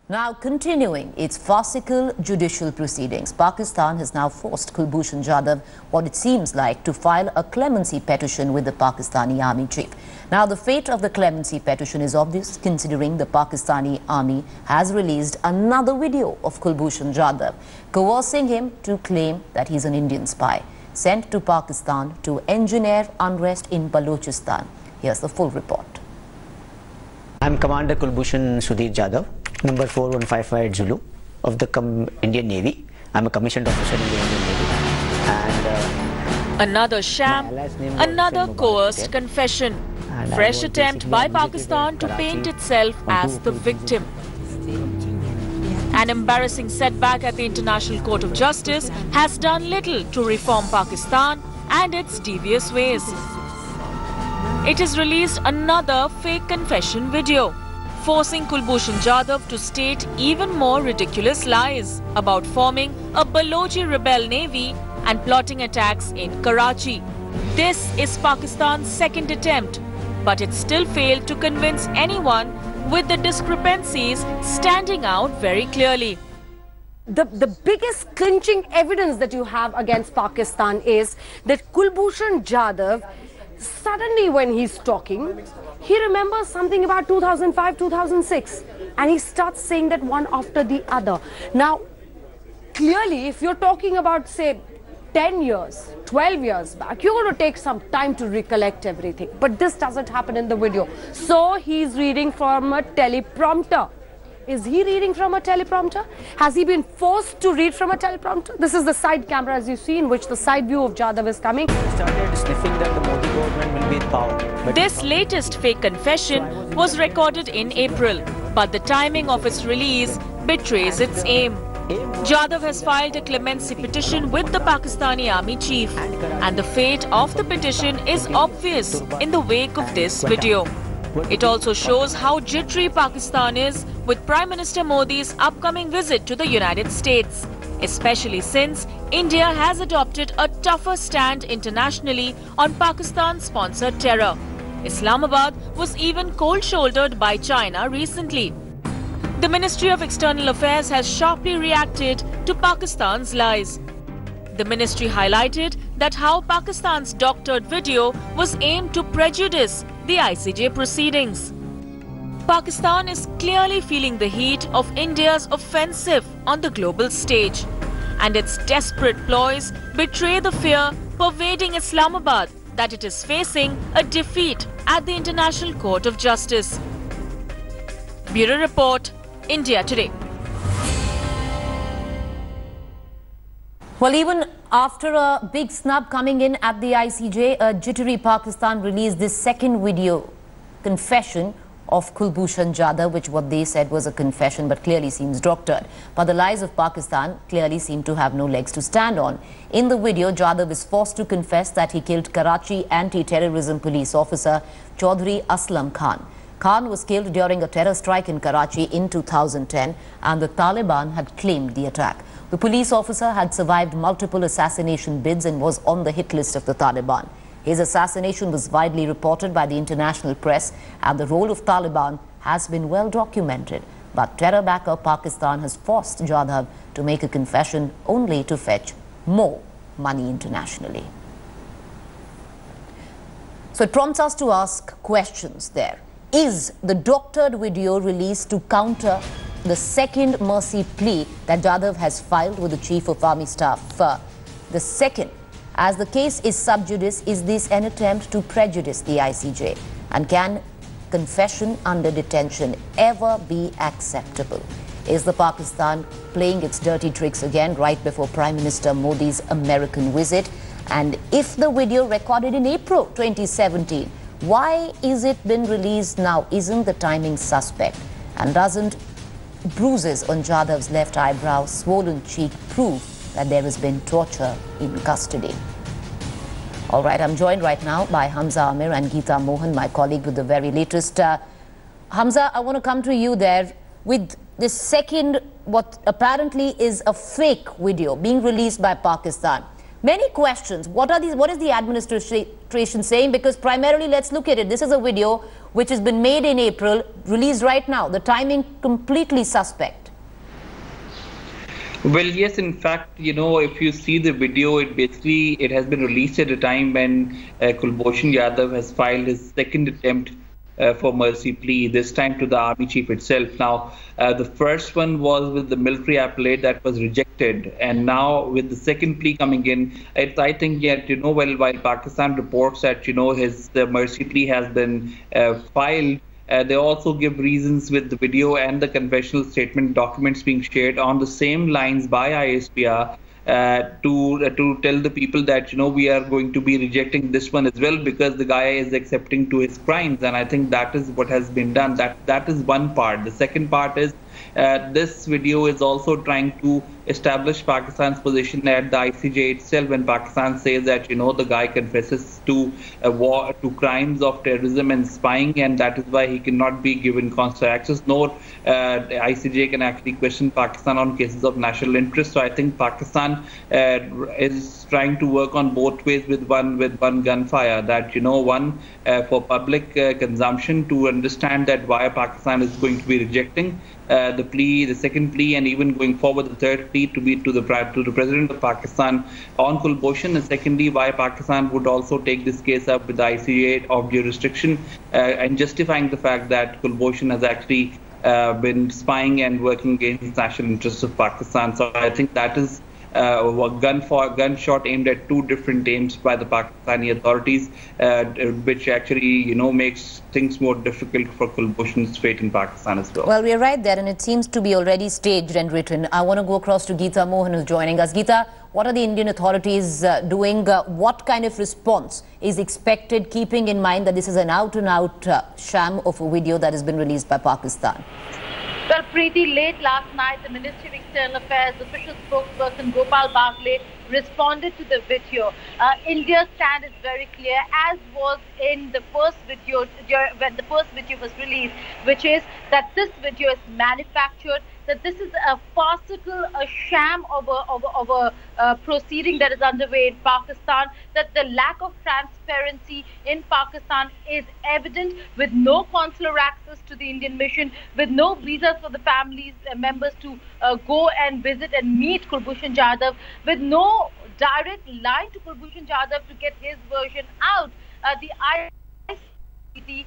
Now continuing its farcical judicial proceedings, Pakistan has now forced Kulbhushan Jhadhav, what it seems like, to file a clemency petition with the Pakistani army chief. Now the fate of the clemency petition is obvious, considering the Pakistani army has released another video of Kulbhushan Jhadhav, coercing him to claim that he's an Indian spy, sent to Pakistan to engineer unrest in Balochistan. Here's the full report. I'm Commander Kulbhushan Jhadhav, number 4155 Zulu of the Indian Navy. I'm a commissioned officer in the Indian Navy. And another sham, another coerced confession. Fresh attempt by Pakistan to paint itself as the victim. An embarrassing setback at the International Court of Justice has done little to reform Pakistan and its devious ways. It has released another fake confession video, forcing Kulbhushan Jhadhav to state even more ridiculous lies about forming a Balochi rebel navy and plotting attacks in Karachi. This is Pakistan's second attempt, but it still failed to convince anyone, with the discrepancies standing out very clearly. The biggest clinching evidence that you have against Pakistan is that Kulbhushan Jhadhav, suddenly when he's talking, he remembers something about 2005, 2006, and he starts saying that one after the other. Now, clearly, if you're talking about, say, 10 years, 12 years back, you're going to take some time to recollect everything. But this doesn't happen in the video. So he's reading from a teleprompter. Is he reading from a teleprompter? Has he been forced to read from a teleprompter? This is the side camera, as you see, in which the side view of Jhadav is coming. he started sniffing that the Modi government will be in power. But This latest fake confession was recorded in April, but the timing of its release betrays its aim. Jhadav has filed a clemency petition with the Pakistani army chief, and the fate of the petition is obvious in the wake of this video. It also shows how jittery Pakistan is with Prime Minister Modi's upcoming visit to the United States, especially since India has adopted a tougher stand internationally on Pakistan-sponsored terror. Islamabad was even cold-shouldered by China recently. The Ministry of External Affairs has sharply reacted to Pakistan's lies. The ministry highlighted that how Pakistan's doctored video was aimed to prejudice the ICJ proceedings. Pakistan is clearly feeling the heat of India's offensive on the global stage, and its desperate ploys betray the fear pervading Islamabad that it is facing a defeat at the International Court of Justice. Bureau Report, India Today. Well, even after a big snub coming in at the ICJ, a jittery Pakistan released this second video confession of Kulbhushan Jhadhav, which what they said was a confession but clearly seems doctored. But the lies of Pakistan clearly seem to have no legs to stand on. In the video, Jhadav is forced to confess that he killed Karachi anti-terrorism police officer Chaudhry Aslam Khan. Khan was killed during a terror strike in Karachi in 2010, and the Taliban had claimed the attack. The police officer had survived multiple assassination bids and was on the hit list of the Taliban. His assassination was widely reported by the international press, and the role of Taliban has been well documented. But terror backer Pakistan has forced Jhadhav to make a confession only to fetch more money internationally. So it prompts us to ask questions there. Is the doctored video released to counter the second mercy plea that Jhadav has filed with the Chief of Army Staff? The second, as the case is sub judice, is this an attempt to prejudice the ICJ? And can confession under detention ever be acceptable? Is the Pakistan playing its dirty tricks again right before Prime Minister Modi's American visit? And if the video recorded in April 2017, why is it been released now? Isn't the timing suspect? And doesn't bruises on Jhadav's left eyebrow, swollen cheek prove that there has been torture in custody? All right, I'm joined right now by Hamza Amir and Geeta Mohan, my colleague with the very latest. Hamza, I want to come to you there with this second, what apparently is a fake video being released by Pakistan. Many questions. What is the administration saying? Because primarily, let's look at it. This is a video which has been made in April, released right now. The timing completely suspect. Well, yes, in fact, if you see the video, it has been released at a time when Kulbhushan Jhadhav has filed his second attempt for mercy plea, this time to the army chief itself. Now, the first one was with the military appellate that was rejected, and now with the second plea coming in, I think yet while Pakistan reports that the mercy plea has been filed, they also give reasons with the video and the confessional statement documents being shared on the same lines by ISPR. To tell the people that we are going to be rejecting this one as well because the guy is accepting to his crimes, and I think that is what has been done. That is one part. The second part is this video is also trying to establish Pakistan's position at the ICJ itself when Pakistan says that the guy confesses to crimes of terrorism and spying, and that is why he cannot be given consular access, nor the ICJ can actually question Pakistan on cases of national interest. So I think Pakistan is trying to work on both ways with one gunfire, that one for public consumption, to understand that why Pakistan is going to be rejecting the second plea, and even going forward the third plea to be to the President of Pakistan on Kulbhushan, and secondly why Pakistan would also take this case up with the ICJ of jurisdiction, and justifying the fact that Kulbhushan has actually been spying and working against national interests of Pakistan. So I think that is a gunshot aimed at two different aims by the Pakistani authorities, which actually makes things more difficult for Kulbhushan's fate in Pakistan as well. Well, we're right there, and it seems to be already staged and written. I want to go across to Geeta Mohan, who's joining us. Geeta, what are the Indian authorities doing? What kind of response is expected, keeping in mind that this is an out-and-out sham of a video that has been released by Pakistan? Well, pretty late last night, the Ministry of External Affairs official spokesperson Gopal Bagle responded to the video. India's stand is very clear, as was in the first video, when the first video was released, which is that this video is manufactured, that this is a farcical, a sham of a proceeding that is underway in Pakistan, that the lack of transparency in Pakistan is evident, with no consular access to the Indian mission, with no visas for the families members to go and visit and meet Kulbhushan Jhadhav, with no direct line to Kulbhushan Jhadhav to get his version out. The ICJ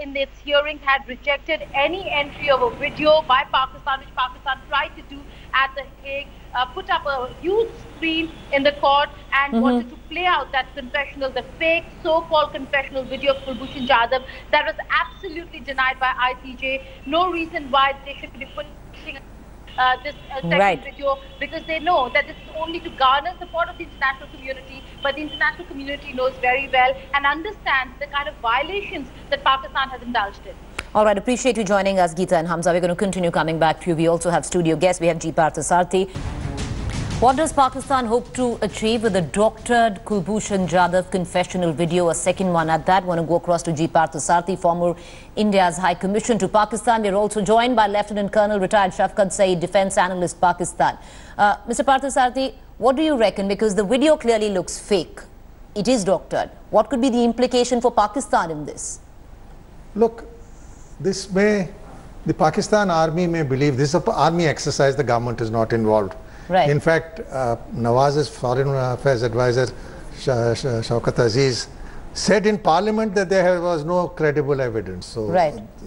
in its hearing had rejected any entry of a video by Pakistan, which Pakistan tried to do at The Hague, put up a huge screen in the court and wanted to play out that confessional, the fake so-called confessional video of Kulbhushan Jhadhav that was absolutely denied by ICJ. No reason why they should be pushing this second video, because they know that this is only to garner support of the international community, but the international community knows very well and understands the kind of violations that Pakistan has indulged in. All right, appreciate you joining us, Geeta and Hamza. We're going to continue coming back to you. We also have studio guests. We have G. Parthasarathy. What does Pakistan hope to achieve with the doctored Kulbhushan Jhadhav confessional video, a second one at that? Want to go across to G. Parthasarathy, former India's High Commission to Pakistan. We're also joined by Lieutenant Colonel retired Shafqat Saeed, Defence Analyst, Pakistan. Mr. Parthasarathy, what do you reckon? Because the video clearly looks fake. It is doctored. What could be the implication for Pakistan in this? Look, the Pakistan army may believe this is an army exercise, the government is not involved. Right. In fact, Nawaz's Foreign Affairs Advisor, Shaukat Aziz, said in Parliament that there was no credible evidence. So,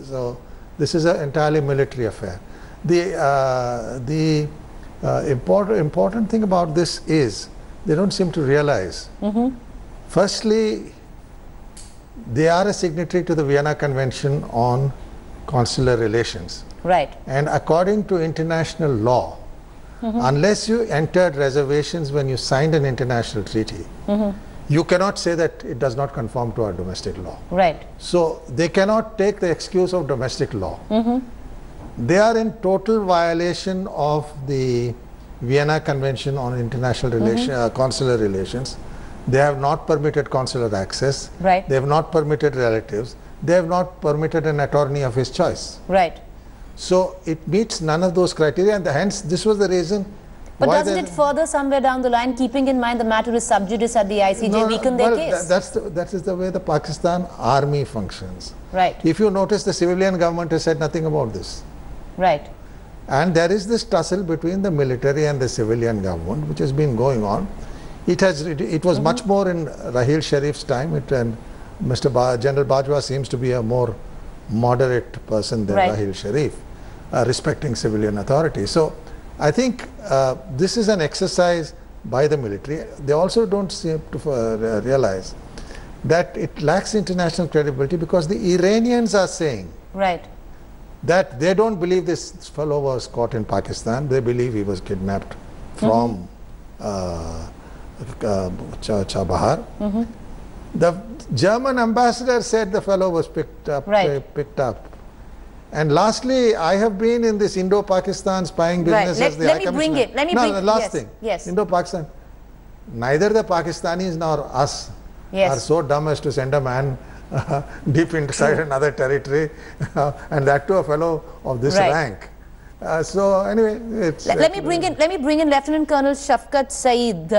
so this is an entirely military affair. The important thing about this is they don't seem to realize. Firstly, they are a signatory to the Vienna Convention on Consular Relations. Right. And according to international law, unless you entered reservations when you signed an international treaty, you cannot say that it does not conform to our domestic law. Right. So they cannot take the excuse of domestic law. They are in total violation of the Vienna Convention on International Consular Relations. They have not permitted consular access. Right. They have not permitted relatives. They have not permitted an attorney of his choice. Right. So it meets none of those criteria, and hence this was the reason But doesn't it further somewhere down the line, keeping in mind the matter is sub judice at the ICJ, weaken their case? That is the way the Pakistan army functions. Right. If you notice, the civilian government has said nothing about this. Right. And there is this tussle between the military and the civilian government, which has been going on. It was much more in Raheel Sharif's time, and General Bajwa seems to be a more moderate person than Raheel Sharif, respecting civilian authority. So I think this is an exercise by the military. They also don't seem to realize that it lacks international credibility, because the Iranians are saying that they don't believe this fellow was caught in Pakistan. They believe he was kidnapped from Chabahar. The German ambassador said the fellow was picked up. And lastly, I have been in this Indo-Pakistan spying business as the High Commissioner. Last thing. Indo-Pakistan. Neither the Pakistanis nor us are so dumb as to send a man deep inside another territory, and that to a fellow of this rank. So anyway, let me bring in Lieutenant Colonel Shafqat Saeed.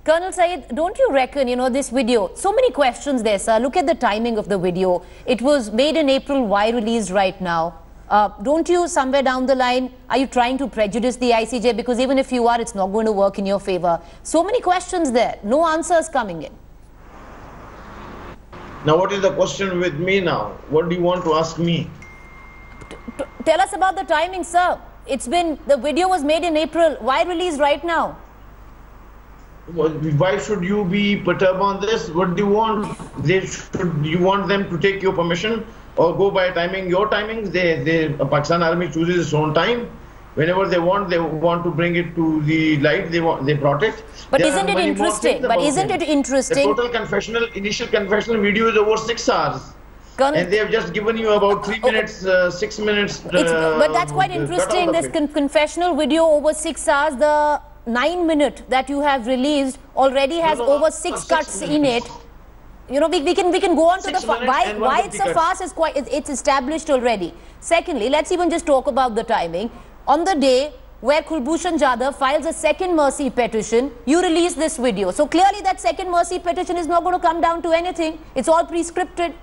Colonel Saeed, don't you reckon, this video, so many questions there, sir. Look at the timing of the video. It was made in April. Why released right now? Don't you, somewhere down the line, are you trying to prejudice the ICJ? Because even if you are, it's not going to work in your favor. So many questions there. No answers coming in. Now, what is the question with me now? What do you want to ask me? Tell us about the timing, sir. The video was made in April. Why released right now? Why should you be perturbed on this? What do you want? You want them to take your permission or go by timing? Your timings? The Pakistan Army chooses its own time. Whenever they want to bring it to the light. They brought it. But isn't it interesting? The total initial confessional video is over 6 hours. And they have just given you about 3 minutes, 6 minutes. But that's quite interesting. This confessional video over 6 hours. The 9-minute that you have released already has over 6 cuts in it. We can go on to the why it's so fast is it's established already. Secondly, let's even just talk about the timing. On the day where Kulbhushan Jhadhav files a second mercy petition, you release this video. So clearly that second mercy petition is not going to come down to anything. It's all pre-scripted.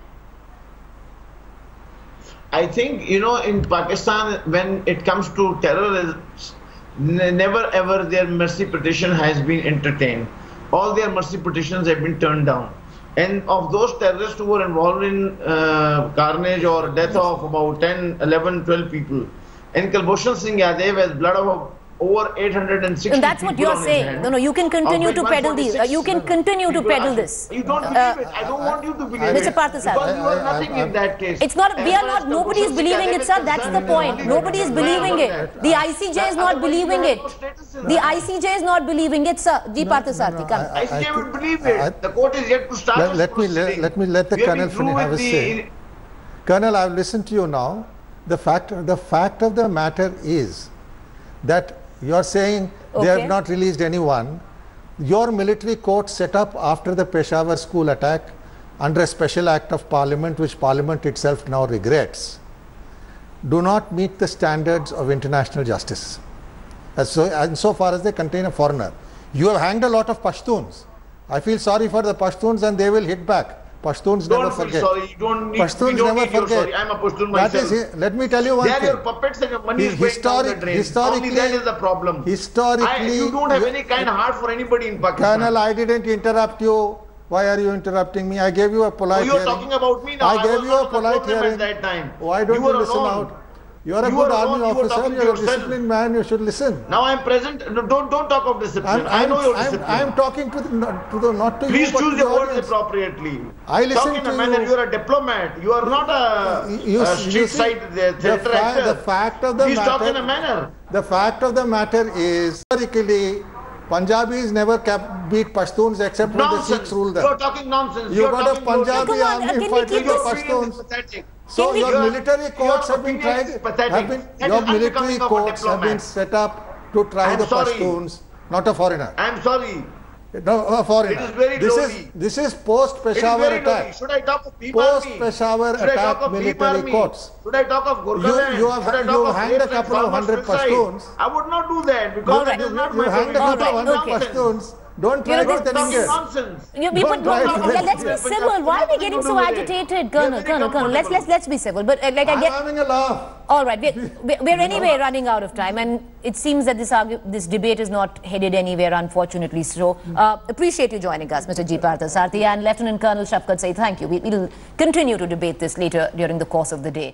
I think, in Pakistan, when it comes to terrorism, never ever their mercy petition has been entertained. All their mercy petitions have been turned down. And of those terrorists who were involved in carnage or death of about 10, 11, 12 people, and Kulbhushan Jhadhav has blood of over 860 and that's what you're saying. No, you can continue to peddle these. You can continue to peddle this. You don't believe it. I don't want you to believe it. Mr. Parthasar. Because you are nothing in that case. It's not, nobody is believing it, sir. That's the point. Nobody is believing it. The ICJ is not believing it. The ICJ is not believing it, sir. Ji Parthasar, come. ICJ would believe it. The court is yet to start. Let the Colonel have a say. Colonel, I've listened to you now. The fact of the matter is that you are saying they have not released anyone. Your military court set up after the Peshawar school attack under a special act of parliament, which parliament itself now regrets, do not meet the standards of international justice. And so far as they contain a foreigner. You have hanged a lot of Pashtuns. I feel sorry for the Pashtuns, and they will hit back. Pashtuns never forget. Pashtuns never forget. I'm a Pashtun myself. Let me tell you one thing. They are your puppets and your money is going down the drain. Only that is the problem. Historically, you don't have any kind of heart for anybody in Pakistan. Colonel, I didn't interrupt you. Why are you interrupting me? I gave you a polite hearing. You're talking about me now. I gave you a polite hearing. At that time. Why don't you listen out? You are a good army officer, you are a disciplined man, you should listen. Now I am present, don't talk of discipline. I know your discipline. I am talking not to Please you, choose your words appropriately. I listen talk in a manner, you are a diplomat, you are not a street side theatre actor. The fact of the Please matter, talk in a manner. The fact of the matter is, historically, Punjabis never beat Pashtuns except when the Sikhs ruled them. You are talking nonsense. You got a Punjabi army fighting the Pashtuns. So your military courts have been set up to try the Pashtuns, not a foreigner. I am sorry. No, foreigner. It is very lowly. This is post-Peshawar attack. Should I talk of Bhim Army? Post-Peshawar attack military courts. Should I talk of Gorkhaland? You hanged a couple of 100 Pashtuns. I would not do that because that is not my hanged a couple of 100 Pashtuns. Don't try to tell me nonsense. Let's be civil. Why are we getting so agitated, Colonel? Let's be civil. But like I'm having a laugh. All right, we're anyway running out of time, and it seems that this debate is not headed anywhere, unfortunately. So appreciate you joining us, Mr. G. Parthasarathy and Lieutenant Colonel Shafqat Saeed. Thank you. We'll continue to debate this later during the course of the day.